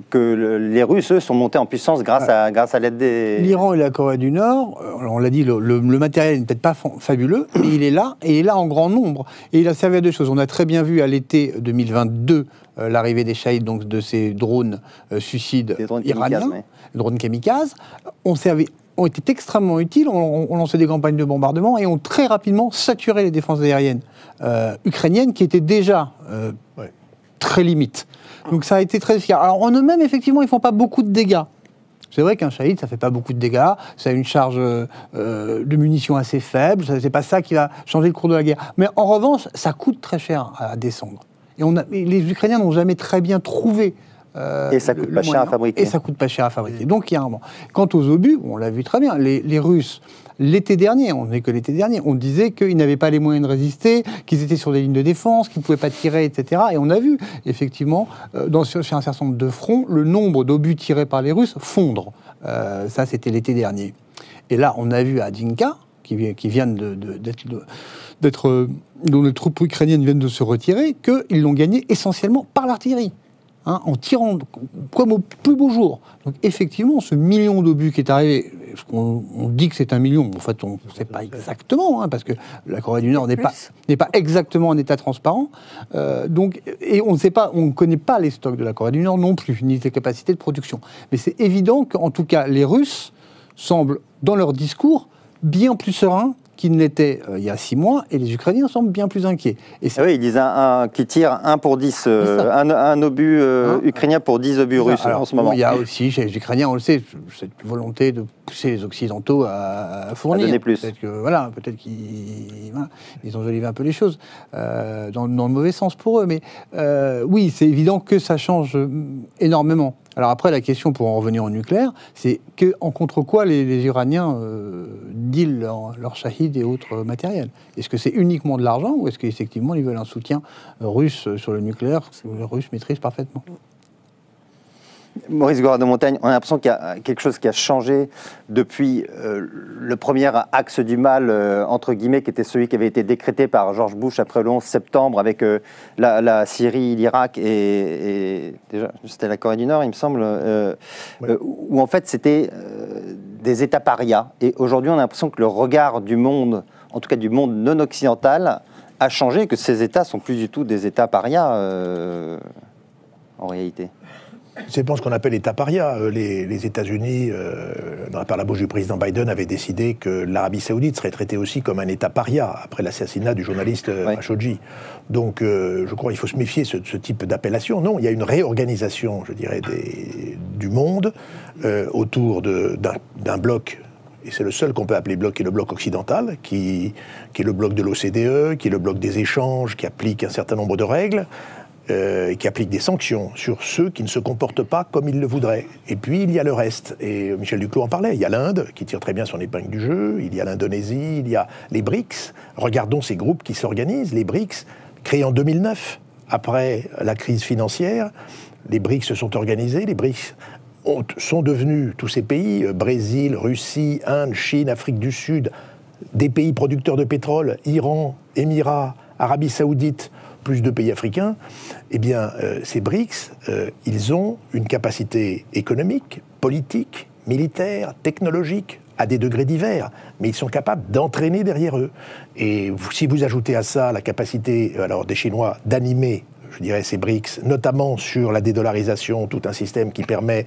que les Russes, eux, sont montés en puissance grâce à l'aide des... L'Iran et la Corée du Nord, on l'a dit, le matériel n'est peut-être pas fabuleux, mais il est là en grand nombre. Et il a servi à deux choses. On a très bien vu à l'été 2022 l'arrivée des Shahed, donc de ces drones suicides iraniens, drones kamikazes, ont été extrêmement utiles, ont lancé des campagnes de bombardement et ont très rapidement saturé les défenses aériennes ukrainiennes qui étaient déjà très limites. Donc ça a été très efficace. Alors en eux-mêmes, effectivement, ils ne font pas beaucoup de dégâts. C'est vrai qu'un Shahed, ça ne fait pas beaucoup de dégâts, ça a une charge de munitions assez faible, ce n'est pas ça qui va changer le cours de la guerre. Mais en revanche, ça coûte très cher à descendre. Et les Ukrainiens n'ont jamais très bien trouvé Et ça coûte pas cher à fabriquer. Et ça coûte pas cher à fabriquer. Donc il y a un moment. Quant aux obus, on l'a vu très bien, les Russes, l'été dernier, on n'est que l'été dernier, on disait qu'ils n'avaient pas les moyens de résister, qu'ils étaient sur des lignes de défense, qu'ils ne pouvaient pas tirer, etc. Et on a vu, effectivement, sur un certain nombre de fronts, le nombre d'obus tirés par les Russes fondre. Ça, c'était l'été dernier. Et là, on a vu à Dinka, qui viennent dont les troupes ukrainiennes viennent de se retirer, qu'ils l'ont gagné essentiellement par l'artillerie. En tirant comme au plus beau jour. Donc effectivement, ce million d'obus qui est arrivé, on dit que c'est 1 million, en fait on ne sait pas exactement, parce que la Corée du Nord n'est pas exactement en état transparent, et on ne connaît pas les stocks de la Corée du Nord non plus, ni ses capacités de production. Mais c'est évident qu'en tout cas, les Russes semblent, dans leur discours, bien plus sereins qu'ils ne l'étaient il y a 6 mois, et les Ukrainiens semblent bien plus inquiets. Et oui, ils disent qui tire 1 pour 10, un obus ukrainien pour 10 obus russes en ce moment. Il y a aussi, chez les Ukrainiens, on le sait, cette volonté de pousser les Occidentaux à fournir. À donner plus. Peut-être qu'ils enjolivent un peu les choses, dans le mauvais sens pour eux. Mais oui, c'est évident que ça change énormément. Alors après, la question, pour en revenir au nucléaire, c'est en contre quoi les Iraniens dealent leur shahid et autres matériels. Est-ce que c'est uniquement de l'argent ou est-ce qu'effectivement ils veulent un soutien russe sur le nucléaire que les Russes maîtrisent parfaitement ? Maurice Gorat-de-Montagne, on a l'impression qu'il y a quelque chose qui a changé depuis le premier axe du mal, entre guillemets, qui était celui qui avait été décrété par George Bush après le 11 septembre avec la Syrie, l'Irak et déjà, c'était la Corée du Nord, il me semble, où en fait c'était des États parias. Et aujourd'hui, on a l'impression que le regard du monde, en tout cas du monde non occidental, a changé, que ces États sont plus du tout des États parias en réalité. C'est pas ce qu'on appelle État paria. Les États-Unis, par la bouche du président Biden, avaient décidé que l'Arabie Saoudite serait traitée aussi comme un État paria après l'assassinat du journaliste Khashoggi. Donc, je crois qu'il faut se méfier de ce type d'appellation. Non, il y a une réorganisation, je dirais, du monde autour d'un bloc. Et c'est le seul qu'on peut appeler bloc, qui est le bloc occidental, qui est le bloc de l'OCDE, qui est le bloc des échanges, qui applique un certain nombre de règles. Qui applique des sanctions sur ceux qui ne se comportent pas comme ils le voudraient. Et puis, il y a le reste. Et Michel Duclos en parlait. Il y a l'Inde, qui tire très bien son épingle du jeu. Il y a l'Indonésie. Il y a les BRICS. Regardons ces groupes qui s'organisent. Les BRICS, créés en 2009, après la crise financière, les BRICS se sont organisés. Les BRICS sont devenus, tous ces pays, Brésil, Russie, Inde, Chine, Afrique du Sud, des pays producteurs de pétrole, Iran, Émirats, Arabie Saoudite, plus de pays africains, eh bien, ces BRICS, ils ont une capacité économique, politique, militaire, technologique, à des degrés divers, mais ils sont capables d'entraîner derrière eux. Et si vous ajoutez à ça la capacité des Chinois d'animer, je dirais, ces BRICS, notamment sur la dédollarisation, tout un système qui permet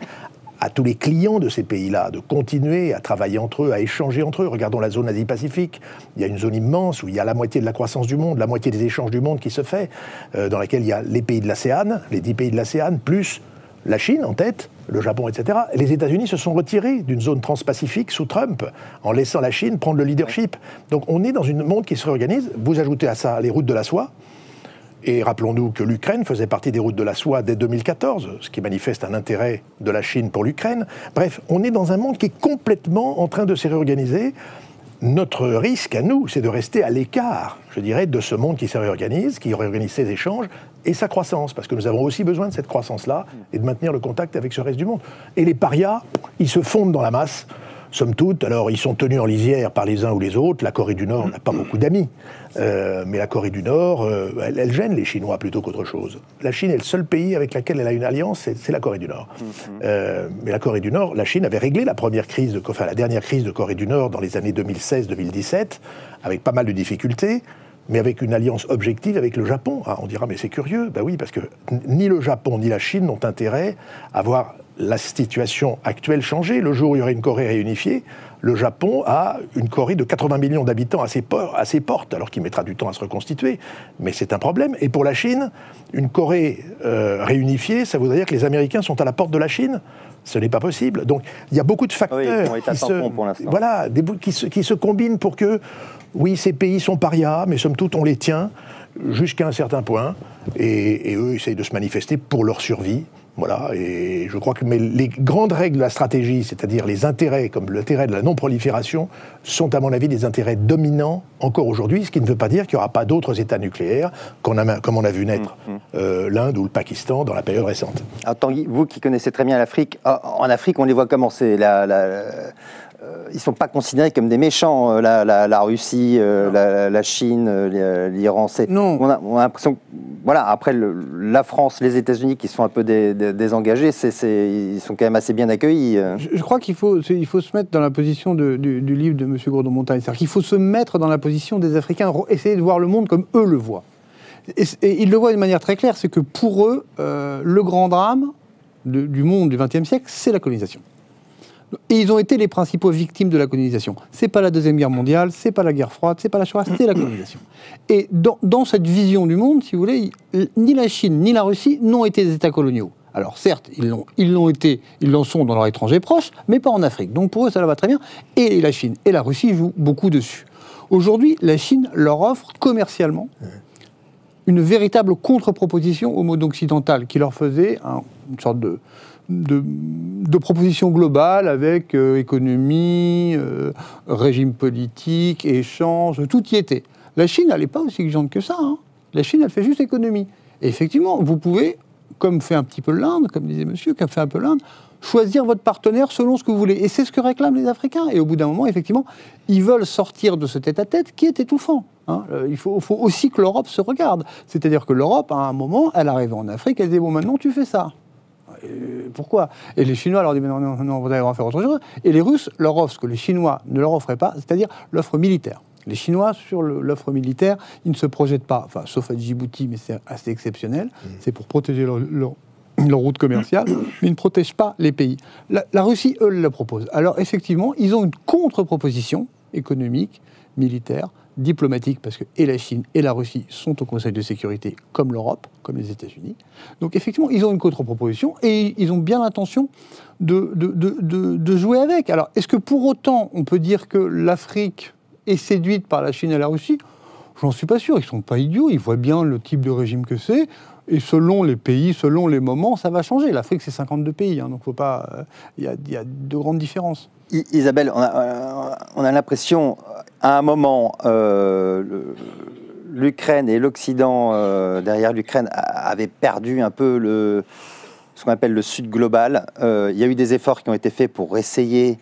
à tous les clients de ces pays-là de continuer à travailler entre eux, à échanger entre eux. Regardons la zone Asie-Pacifique. Il y a une zone immense où il y a la moitié de la croissance du monde, la moitié des échanges du monde qui se fait, dans laquelle il y a les pays de l'ASEAN, les 10 pays de l'ASEAN, plus la Chine en tête, le Japon, etc. Les États-Unis se sont retirés d'une zone transpacifique sous Trump, en laissant la Chine prendre le leadership. Donc on est dans un monde qui se réorganise. Vous ajoutez à ça les routes de la soie. Et rappelons-nous que l'Ukraine faisait partie des routes de la soie dès 2014, ce qui manifeste un intérêt de la Chine pour l'Ukraine. Bref, on est dans un monde qui est complètement en train de se réorganiser. Notre risque à nous, c'est de rester à l'écart, je dirais, de ce monde qui se réorganise, qui réorganise ses échanges et sa croissance, parce que nous avons aussi besoin de cette croissance-là et de maintenir le contact avec ce reste du monde. Et les parias, ils se fondent dans la masse, somme toute. Alors, ils sont tenus en lisière par les uns ou les autres. La Corée du Nord n'a pas beaucoup d'amis. Mais la Corée du Nord, elle gêne les Chinois plutôt qu'autre chose. La Chine est le seul pays avec lequel elle a une alliance, c'est la Corée du Nord. Mais la Corée du Nord, la Chine avait réglé la dernière crise de Corée du Nord dans les années 2016-2017, avec pas mal de difficultés, mais avec une alliance objective avec le Japon. Ah, on dira, mais c'est curieux. Ben oui, parce que ni le Japon ni la Chine n'ont intérêt à voir la situation actuelle changer. Le jour où il y aurait une Corée réunifiée, le Japon a une Corée de 80 millions d'habitants à ses portes, alors qu'il mettra du temps à se reconstituer. Mais c'est un problème. Et pour la Chine, une Corée réunifiée, ça voudrait dire que les Américains sont à la porte de la Chine. Ce n'est pas possible. Donc, il y a beaucoup de facteurs qui se combinent pour que, oui, ces pays sont parias, mais somme toute, on les tient jusqu'à un certain point. Et eux essayent de se manifester pour leur survie. Voilà, et je crois que les grandes règles de la stratégie, c'est-à-dire les intérêts, comme l'intérêt de la non-prolifération, sont à mon avis des intérêts dominants encore aujourd'hui, ce qui ne veut pas dire qu'il n'y aura pas d'autres États nucléaires, comme on a vu naître l'Inde ou le Pakistan dans la période récente. Alors, Tanguy, vous qui connaissez très bien l'Afrique, en Afrique, on les voit comment c'est ils ne sont pas considérés comme des méchants, la Russie, la Chine, l'Iran. Non. On a l'impression que, voilà, après la France, les États-Unis qui sont un peu désengagés, ils sont quand même assez bien accueillis. Je crois qu'il faut se mettre dans la position du livre de M. Gourdon-Montagne. C'est-à-dire qu'il faut se mettre dans la position des Africains, essayer de voir le monde comme eux le voient. Et ils le voient de manière très claire, c'est que pour eux, le grand drame du monde du XXe siècle, c'est la colonisation. Et ils ont été les principaux victimes de la colonisation. C'est pas la Deuxième Guerre mondiale, c'est pas la guerre froide, c'est pas la Shoah, c'est la colonisation. Et dans cette vision du monde, si vous voulez, ni la Chine ni la Russie n'ont été des États coloniaux. Alors certes, ils l'en sont dans leur étranger proche, mais pas en Afrique. Donc pour eux, ça va très bien. Et la Chine et la Russie jouent beaucoup dessus. Aujourd'hui, la Chine leur offre commercialement une véritable contre-proposition au monde occidental qui leur faisait une sorte de propositions globales avec économie, régime politique, échange, tout y était. La Chine, elle n'est pas aussi exigeante que ça. Hein. La Chine, elle fait juste économie. Et effectivement, vous pouvez, comme fait un petit peu l'Inde, comme disait monsieur, comme fait un peu l'Inde, choisir votre partenaire selon ce que vous voulez. Et c'est ce que réclament les Africains. Et au bout d'un moment, effectivement, ils veulent sortir de ce tête-à-tête qui est étouffant. Hein. Il faut aussi que l'Europe se regarde. C'est-à-dire que l'Europe, à un moment, elle arrive en Afrique, elle dit « bon, maintenant, tu fais ça ». Pourquoi ? Et les Chinois leur disent non, vous allez devoir faire autre chose. Et les Russes leur offrent ce que les Chinois ne leur offraient pas, c'est-à-dire l'offre militaire. Les Chinois, sur l'offre militaire, ils ne se projettent pas, enfin, sauf à Djibouti, mais c'est assez exceptionnel. C'est pour protéger leur route commerciale, mais ils ne protègent pas les pays. La Russie, eux, le proposent. Alors, effectivement, ils ont une contre-proposition économique, militaire, diplomatique, parce que et la Chine et la Russie sont au Conseil de sécurité, comme l'Europe, comme les États-Unis. Donc effectivement, ils ont une contre-proposition et ils ont bien l'intention de jouer avec. Alors, est-ce que pour autant, on peut dire que l'Afrique est séduite par la Chine et la Russie ? J'en suis pas sûr, ils sont pas idiots, ils voient bien le type de régime que c'est, et selon les pays, selon les moments, ça va changer. L'Afrique, c'est 52 pays, hein, donc faut pas... Il y a de grandes différences. Isabelle, on a l'impression, à un moment, l'Ukraine et l'Occident, derrière l'Ukraine, avaient perdu un peu ce qu'on appelle le Sud global. Il y a eu des efforts qui ont été faits pour essayer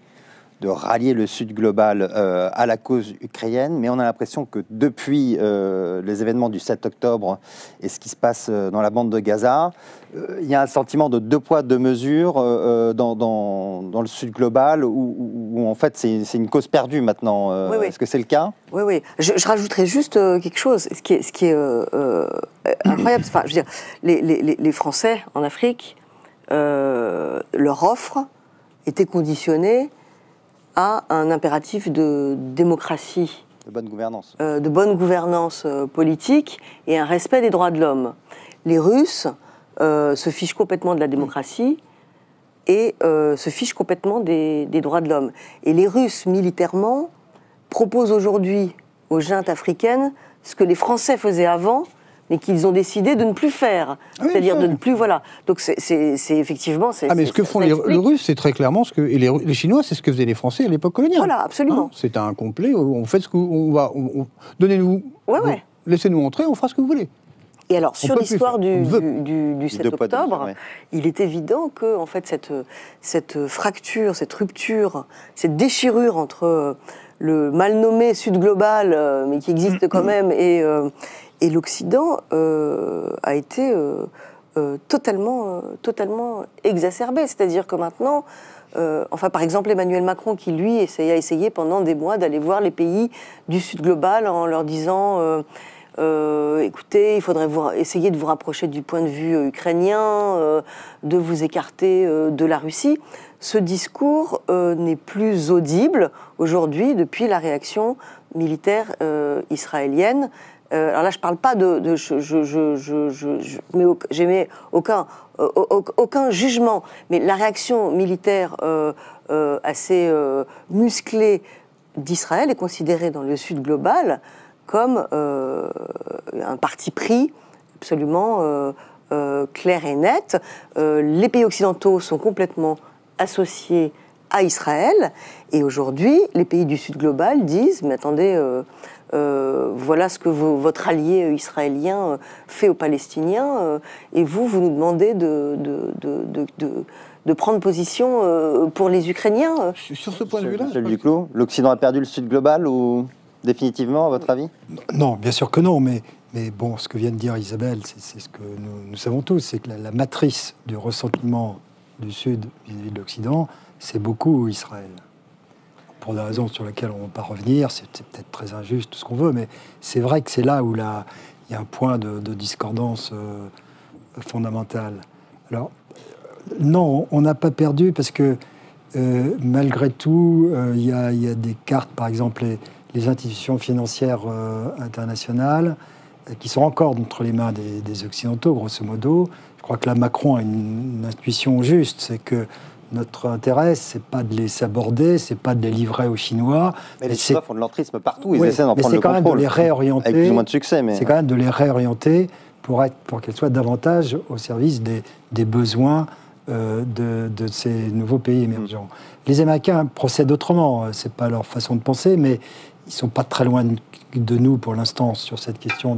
de rallier le Sud global à la cause ukrainienne, mais on a l'impression que depuis les événements du 7 octobre et ce qui se passe dans la bande de Gaza, il y a un sentiment de deux poids, deux mesures dans le Sud global où en fait c'est une cause perdue maintenant. Oui. Est-ce que c'est le cas ? Oui. Je rajouterais juste quelque chose, ce qui est incroyable. Enfin, je veux dire, les Français en Afrique, leur offre était conditionnée à un impératif de démocratie. De bonne gouvernance. De bonne gouvernance politique et un respect des droits de l'homme. Les Russes se fichent complètement de la démocratie et se fichent complètement des droits de l'homme. Et les Russes, militairement, proposent aujourd'hui aux juntes africaines ce que les Français faisaient avant, mais qu'ils ont décidé de ne plus faire. C'est-à-dire de ne plus... Voilà. Donc c'est effectivement... mais ce que font les Russes, c'est très clairement ce que... Et les Chinois, c'est ce que faisaient les Français à l'époque coloniale. Voilà, absolument. C'est un complet, on fait ce qu'on va... Donnez-nous... Ouais. Laissez-nous entrer, on fera ce que vous voulez. Et alors, sur l'histoire du 7 octobre, il est évident que en fait, cette fracture, cette rupture, cette déchirure entre le mal nommé Sud global, mais qui existe quand même, et l'Occident a été totalement exacerbé. C'est-à-dire que maintenant, par exemple, Emmanuel Macron, qui lui a essayé pendant des mois d'aller voir les pays du Sud global en leur disant écoutez, il faudrait essayer de vous rapprocher du point de vue ukrainien, de vous écarter de la Russie. Ce discours n'est plus audible aujourd'hui depuis la réaction militaire israélienne. Alors là, je ne parle pas j'émets aucun jugement, mais la réaction militaire assez musclée d'Israël est considérée dans le Sud global comme un parti pris absolument claire et nette. Les pays occidentaux sont complètement associés à Israël, et aujourd'hui, les pays du Sud global disent « mais attendez, voilà ce que votre allié israélien fait aux Palestiniens, et vous nous demandez de prendre position pour les Ukrainiens ». Sur ce point de vue-là, Michel Duclos, l'Occident a perdu le Sud global ou définitivement, à votre avis? Non, bien sûr que non, mais bon, ce que vient de dire Isabelle, c'est ce que nous savons tous, c'est que la matrice du ressentiment du Sud vis-à-vis de l'Occident, c'est beaucoup Israël. Pour des raisons sur lesquelles on ne va pas revenir, c'est peut-être très injuste, tout ce qu'on veut, mais c'est vrai que c'est là où il y a un point de discordance fondamentale. Alors, non, on n'a pas perdu parce que malgré tout, il y a des cartes, par exemple, les institutions financières internationales qui sont encore entre les mains des Occidentaux, grosso modo. Je crois que là, Macron a une intuition juste, c'est que notre intérêt, c'est pas de les saborder, c'est pas de les livrer aux Chinois. Mais les Chinois font de l'entrisme partout, ils oui, essaient d'en prendre le contrôle. C'est quand même de les réorienter. Avec plus ou moins de succès, mais... C'est quand même de les réorienter pour qu'elles soient davantage au service des besoins de ces nouveaux pays émergents. Les Américains procèdent autrement, c'est pas leur façon de penser, mais ils sont pas très loin de nous pour l'instant sur cette question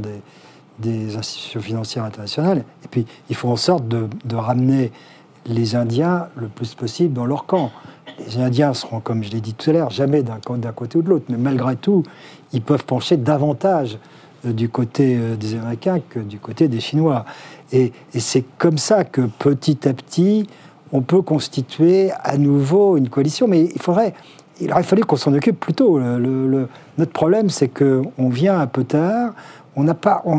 des institutions financières internationales. Et puis, il faut en sorte de ramener les Indiens le plus possible dans leur camp. Les Indiens seront, comme je l'ai dit tout à l'heure, jamais d'un côté ou de l'autre, mais malgré tout, ils peuvent pencher davantage du côté des Américains que du côté des Chinois. Et c'est comme ça que petit à petit, on peut constituer à nouveau une coalition. Mais il aurait fallu qu'on s'en occupe plus tôt. Notre problème, c'est qu'on vient un peu tard. On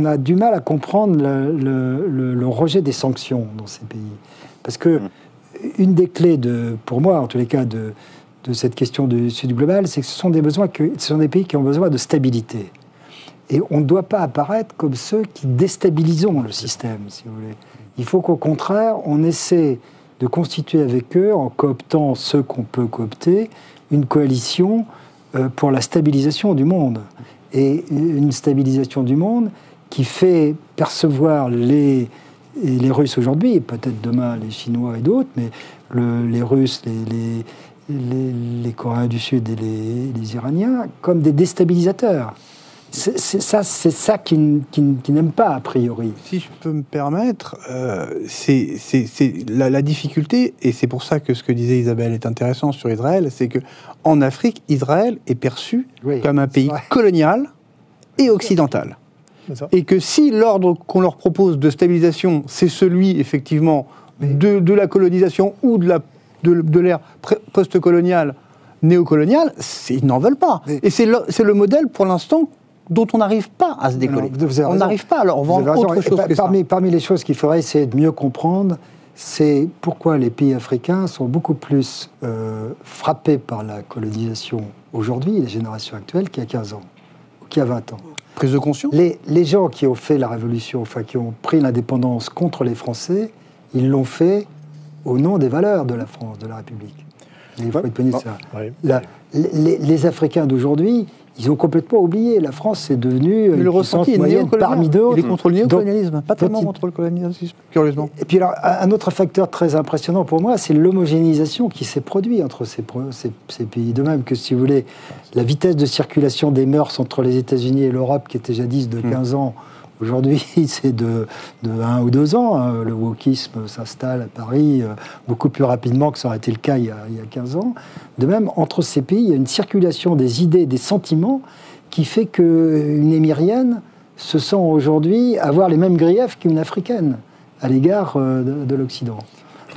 a du mal à comprendre le rejet des sanctions dans ces pays. Parce que une des clés, pour moi, en tous les cas, de cette question du Sud global, c'est que ce sont des pays qui ont besoin de stabilité. Et on ne doit pas apparaître comme ceux qui déstabilisons le système, si vous voulez. Il faut qu'au contraire, on essaie de constituer avec eux, en cooptant ceux qu'on peut coopter, une coalition pour la stabilisation du monde. Et une stabilisation du monde qui fait percevoir les Russes aujourd'hui, et peut-être demain les Chinois et d'autres, mais les Russes, les Coréens du Sud et les Iraniens, comme des déstabilisateurs. C'est ça qu'ils n'aiment pas, a priori. Si je peux me permettre, c'est la difficulté, et c'est pour ça que ce que disait Isabelle est intéressant sur Israël, c'est qu'en Afrique, Israël est perçu comme un pays colonial et occidental. Et que si l'ordre qu'on leur propose de stabilisation, c'est celui, effectivement, de la colonisation ou de l'ère post-coloniale, néocoloniale, ils n'en veulent pas. Et c'est le modèle, pour l'instant, dont on n'arrive pas à se décoller. On n'arrive pas, alors on vend autre chose que ça. Parmi les choses qu'il faudrait essayer de mieux comprendre, c'est pourquoi les pays africains sont beaucoup plus frappés par la colonisation aujourd'hui, les générations actuelles, qu'il y a 15 ans, ou qu'il y a 20 ans. Prise de conscience. Les gens qui ont fait la révolution, enfin qui ont pris l'indépendance contre les Français, ils l'ont fait au nom des valeurs de la France, de la République. Il faut être ça. Les Africains d'aujourd'hui, ils ont complètement oublié. La France est devenue une puissance moyenne parmi d'autres. Il est contre le néocolonialisme, pas tellement contre le colonialisme, curieusement. Et puis alors, un autre facteur très impressionnant pour moi, c'est l'homogénéisation qui s'est produite entre ces pays. De même que, si vous voulez, la vitesse de circulation des mœurs entre les États-Unis et l'Europe, qui était jadis de 15 ans, aujourd'hui, c'est de 1 ou 2 ans. Le wokisme s'installe à Paris beaucoup plus rapidement que ça aurait été le cas il y a 15 ans. De même, entre ces pays, il y a une circulation des idées, des sentiments, qui fait qu'une émirienne se sent aujourd'hui avoir les mêmes griefs qu'une africaine à l'égard de l'Occident.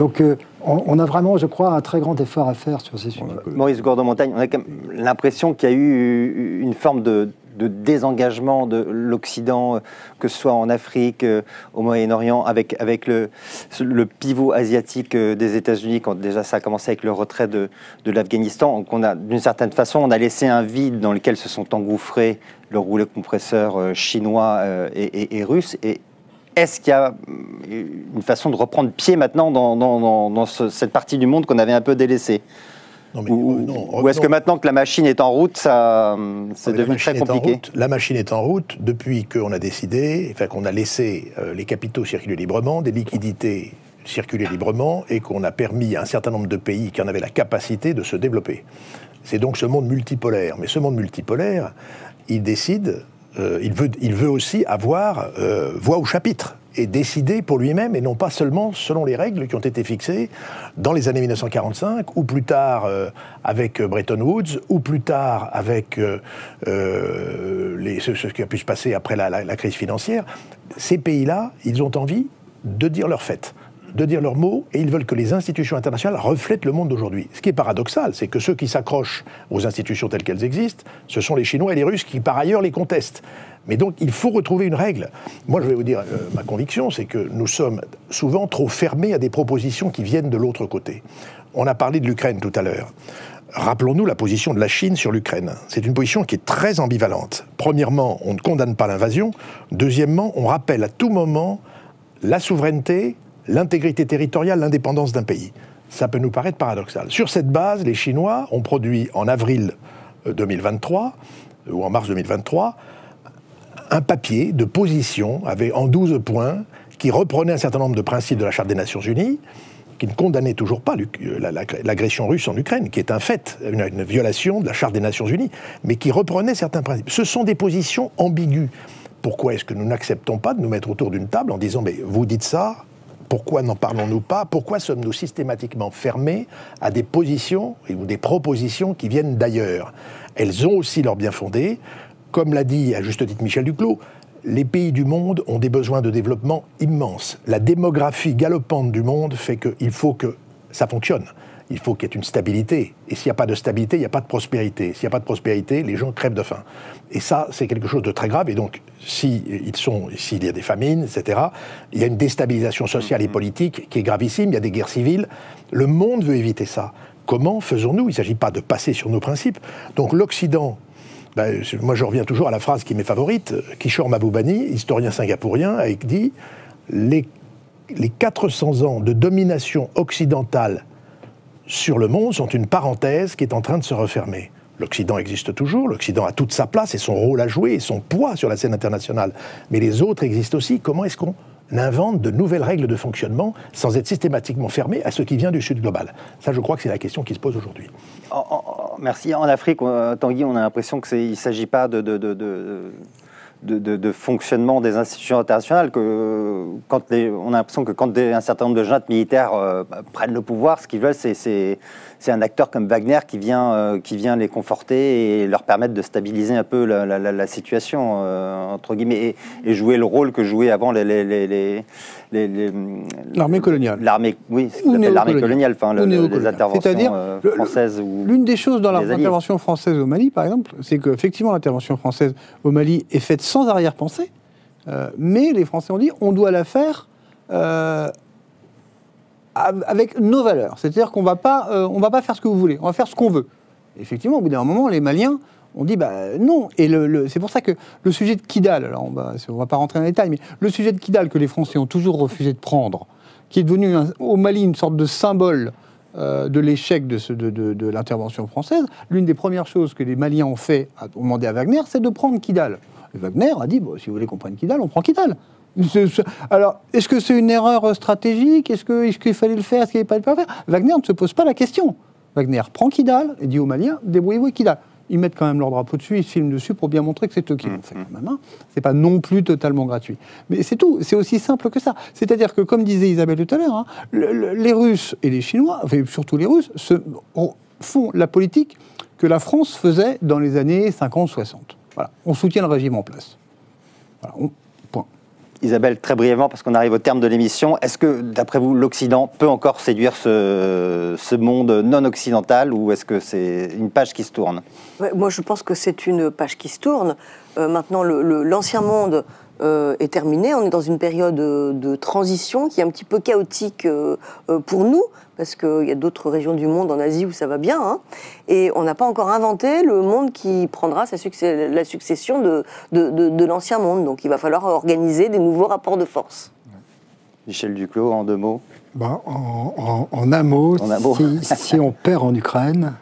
Donc, on a vraiment, je crois, un très grand effort à faire sur ces sujets. Maurice Gourdon-Montagne, on a quand même l'impression qu'il y a eu une forme de désengagement de l'Occident, que ce soit en Afrique, au Moyen-Orient, avec le pivot asiatique des États-Unis, quand déjà ça a commencé avec le retrait de l'Afghanistan. D'une certaine façon, on a laissé un vide dans lequel se sont engouffrés le roulet compresseur chinois et russe. Et est-ce qu'il y a une façon de reprendre pied maintenant dans cette partie du monde qu'on avait un peu délaissée ? Non, mais, ou est-ce que maintenant que la machine est en route, c'est devenu très compliqué? La machine est en route depuis qu'on a décidé, qu'on a laissé les capitaux circuler librement, des liquidités circuler librement, et qu'on a permis à un certain nombre de pays qui en avaient la capacité de se développer. C'est donc ce monde multipolaire. Mais ce monde multipolaire, il décide, il veut aussi avoir voix au chapitre, et décider pour lui-même, et non pas seulement selon les règles qui ont été fixées dans les années 1945, ou plus tard avec Bretton Woods, ou plus tard avec ce qui a pu se passer après la crise financière. Ces pays-là, ils ont envie de dire leur fête, de dire leurs mots, et ils veulent que les institutions internationales reflètent le monde d'aujourd'hui. Ce qui est paradoxal, c'est que ceux qui s'accrochent aux institutions telles qu'elles existent, ce sont les Chinois et les Russes qui, par ailleurs, les contestent. Mais donc, il faut retrouver une règle. Moi, je vais vous dire, ma conviction, c'est que nous sommes souvent trop fermés à des propositions qui viennent de l'autre côté. On a parlé de l'Ukraine tout à l'heure. Rappelons-nous la position de la Chine sur l'Ukraine. C'est une position qui est très ambivalente. Premièrement, on ne condamne pas l'invasion. Deuxièmement, on rappelle à tout moment la souveraineté, l'intégrité territoriale, l'indépendance d'un pays. Ça peut nous paraître paradoxal. Sur cette base, les Chinois ont produit en avril 2023, ou en mars 2023, un papier de position en 12 points qui reprenait un certain nombre de principes de la Charte des Nations Unies, qui ne condamnait toujours pas l'agression russe en Ukraine, qui est un fait, une violation de la Charte des Nations Unies, mais qui reprenait certains principes. Ce sont des positions ambiguës. Pourquoi est-ce que nous n'acceptons pas de nous mettre autour d'une table en disant « mais vous dites ça, pourquoi n'en parlons-nous pas? Pourquoi sommes-nous systématiquement fermés à des positions ou des propositions qui viennent d'ailleurs ?» Elles ont aussi leur bien fondé. Comme l'a dit à juste titre Michel Duclos, les pays du monde ont des besoins de développement immenses. La démographie galopante du monde fait qu'il faut que ça fonctionne. Il faut qu'il y ait une stabilité. Et s'il n'y a pas de stabilité, il n'y a pas de prospérité. S'il n'y a pas de prospérité, les gens crèvent de faim. Et ça, c'est quelque chose de très grave. Et donc, s'il y a des famines, etc., il y a une déstabilisation sociale et politique qui est gravissime. Il y a des guerres civiles. Le monde veut éviter ça. Comment faisons-nous? Il ne s'agit pas de passer sur nos principes. Donc l'Occident... moi, je reviens toujours à la phrase qui m'est favorite. Kishore Mahbubani, historien singapourien, a dit « Les 400 ans de domination occidentale sur le monde sont une parenthèse qui est en train de se refermer. » L'Occident existe toujours, l'Occident a toute sa place et son rôle à jouer et son poids sur la scène internationale. Mais les autres existent aussi. Comment est-ce qu'on invente de nouvelles règles de fonctionnement sans être systématiquement fermé à ce qui vient du Sud global? Ça, je crois que c'est la question qui se pose aujourd'hui. Merci. En Afrique, Tanguy, on a l'impression qu'il ne s'agit pas de fonctionnement des institutions internationales. On a l'impression que quand un certain nombre de juntes militaires prennent le pouvoir, ce qu'ils veulent, c'est un acteur comme Wagner qui vient les conforter et leur permettre de stabiliser un peu la situation, entre guillemets, et jouer le rôle que jouaient avant l'armée coloniale. L'armée coloniale, enfin les interventions françaises. L'une des choses dans l'intervention française au Mali, par exemple, c'est qu'effectivement l'intervention française au Mali est faite sans arrière-pensée, mais les Français ont dit on doit la faire avec nos valeurs. C'est-à-dire qu'on va pas faire ce que vous voulez, on va faire ce qu'on veut. Et effectivement, au bout d'un moment, les Maliens ont dit non. Et c'est pour ça que le sujet de Kidal, alors on va pas rentrer dans les détails, mais le sujet de Kidal que les Français ont toujours refusé de prendre, qui est devenu au Mali une sorte de symbole de l'échec de l'intervention française, l'une des premières choses que les Maliens ont demandé à Wagner, c'est de prendre Kidal. Et Wagner a dit, si vous voulez qu'on prenne Kidal, on prend Kidal. Alors, est-ce que c'est une erreur stratégique? Est-ce qu'il fallait le faire? Est-ce qu'il fallait pas le faire? Wagner ne se pose pas la question. Wagner prend Kidal et dit aux Maliens, débrouillez-vous avec Kidal. Ils mettent quand même leur drapeau dessus, ils se filment dessus pour bien montrer que c'est eux qui l'ont fait quand même. Hein. C'est pas non plus totalement gratuit. Mais c'est tout, c'est aussi simple que ça. C'est-à-dire que, comme disait Isabelle tout à l'heure, les Russes et les Chinois, enfin, surtout les Russes, font la politique que la France faisait dans les années 50-60. Voilà. On soutient le régime en place. Voilà. Point. Isabelle, très brièvement, parce qu'on arrive au terme de l'émission, est-ce que, d'après vous, l'Occident peut encore séduire ce monde non occidental, ou est-ce que c'est une page qui se tourne? Ouais, moi, je pense que c'est une page qui se tourne. Maintenant, l'ancien monde est terminé. On est dans une période de transition qui est un petit peu chaotique pour nous, parce qu'il y a d'autres régions du monde, en Asie, où ça va bien. Hein, et on n'a pas encore inventé le monde qui prendra la succession de l'ancien monde. Donc il va falloir organiser des nouveaux rapports de force. Michel Duclos, en 2 mots. En un mot, si on perd en Ukraine,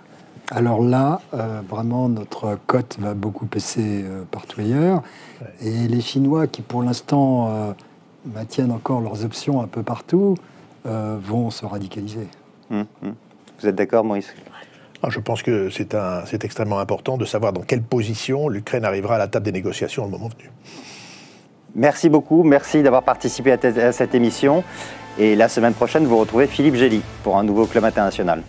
alors là, vraiment, notre cote va beaucoup baisser partout ailleurs. Ouais. Et les Chinois, qui pour l'instant maintiennent encore leurs options un peu partout, vont se radicaliser. Vous êtes d'accord, Maurice ? Je pense que c'est extrêmement important de savoir dans quelle position l'Ukraine arrivera à la table des négociations au moment venu. Merci beaucoup, merci d'avoir participé à cette émission. Et la semaine prochaine, vous retrouvez Philippe Gély pour un nouveau Club International.